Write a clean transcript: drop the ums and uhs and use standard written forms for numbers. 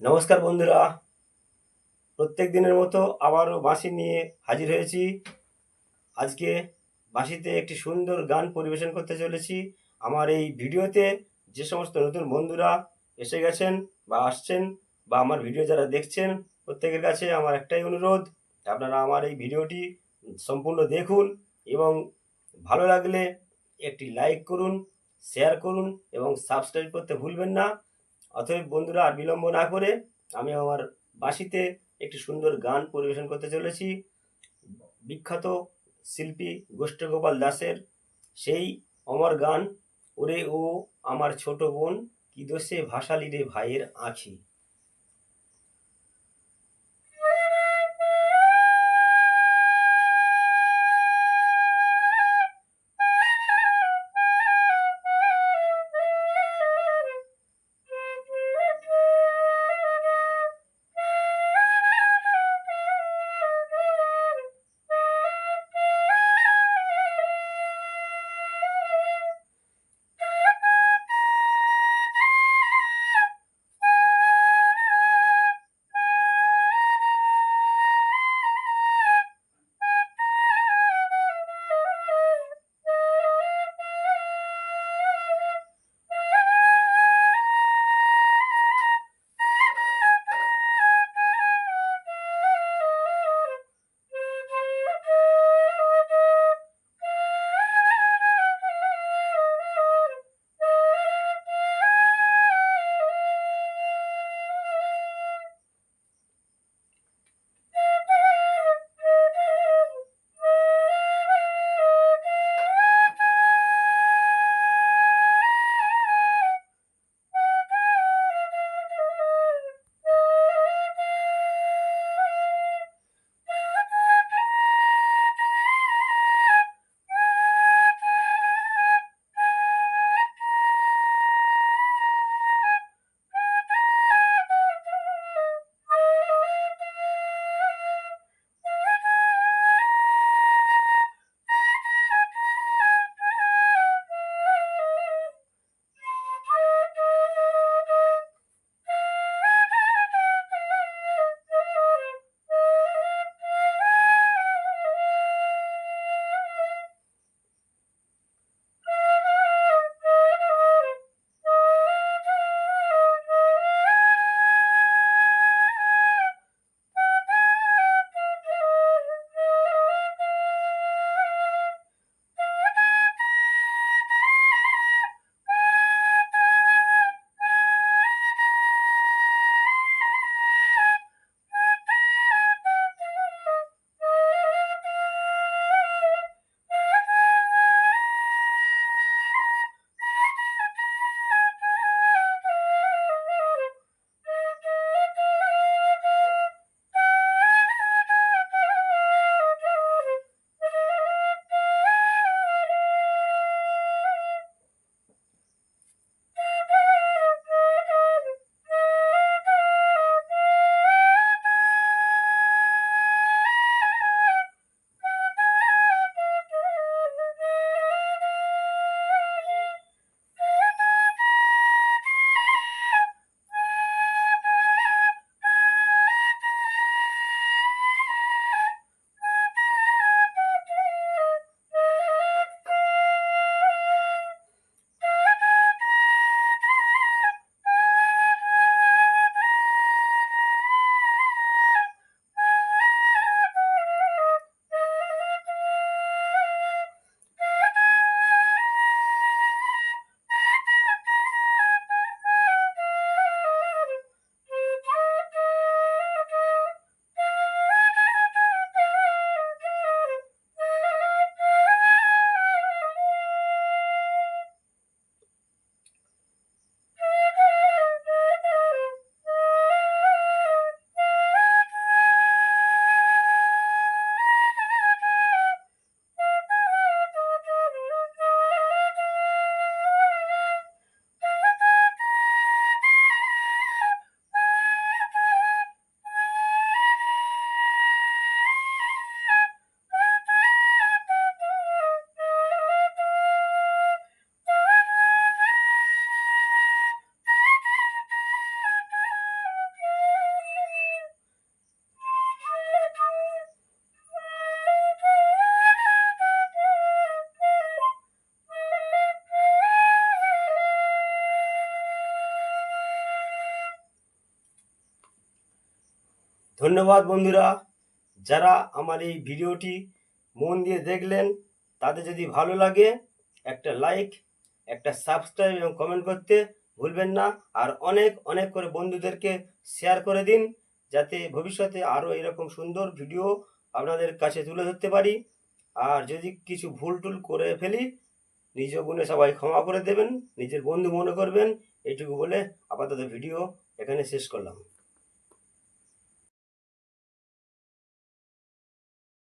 নমস্কার বন্ধুরা, প্রত্যেক দিনের মতো আবারও বাঁশি নিয়ে হাজির হয়েছি। আজকে বাঁশিতে একটি সুন্দর গান পরিবেশন করতে চলেছি। আমার এই ভিডিওতে যে সমস্ত নতুন বন্ধুরা এসে গেছেন বা আসছেন বা আমার ভিডিও যারা দেখছেন, প্রত্যেকের কাছে আমার একটাই অনুরোধ, আপনারা আমার এই ভিডিওটি সম্পূর্ণ দেখুন এবং ভালো লাগলে একটি লাইক করুন, শেয়ার করুন এবং সাবস্ক্রাইব করতে ভুলবেন না। অতএব বন্ধুরা, আর বিলম্ব না করে আমি আমার বাঁশিতে একটি সুন্দর গান পরিবেশন করতে চলেছি। বিখ্যাত শিল্পী গোষ্ঠগোপাল দাসের সেই অমর গান, ওরে ও আমার ছোট বোন, কি দোষে ভাসালি রে ভাইয়ের আঁখি। ধন্যবাদ বন্ধুরা, যারা আমার এই ভিডিওটি মন দিয়ে দেখলেন। তাদের যদি ভালো লাগে একটা লাইক, একটা সাবস্ক্রাইব এবং কমেন্ট করতে ভুলবেন না। আর অনেক অনেক করে বন্ধুদেরকে শেয়ার করে দিন, যাতে ভবিষ্যতে আরও এরকম সুন্দর ভিডিও আপনাদের কাছে তুলে ধরতে পারি। আর যদি কিছু ভুল টুল করে ফেলি, নিজ গুণে সবাই ক্ষমা করে দেবেন, নিজের বন্ধু মনে করবেন। এইটুকু বলে আপাতত ভিডিও এখানে শেষ করলাম।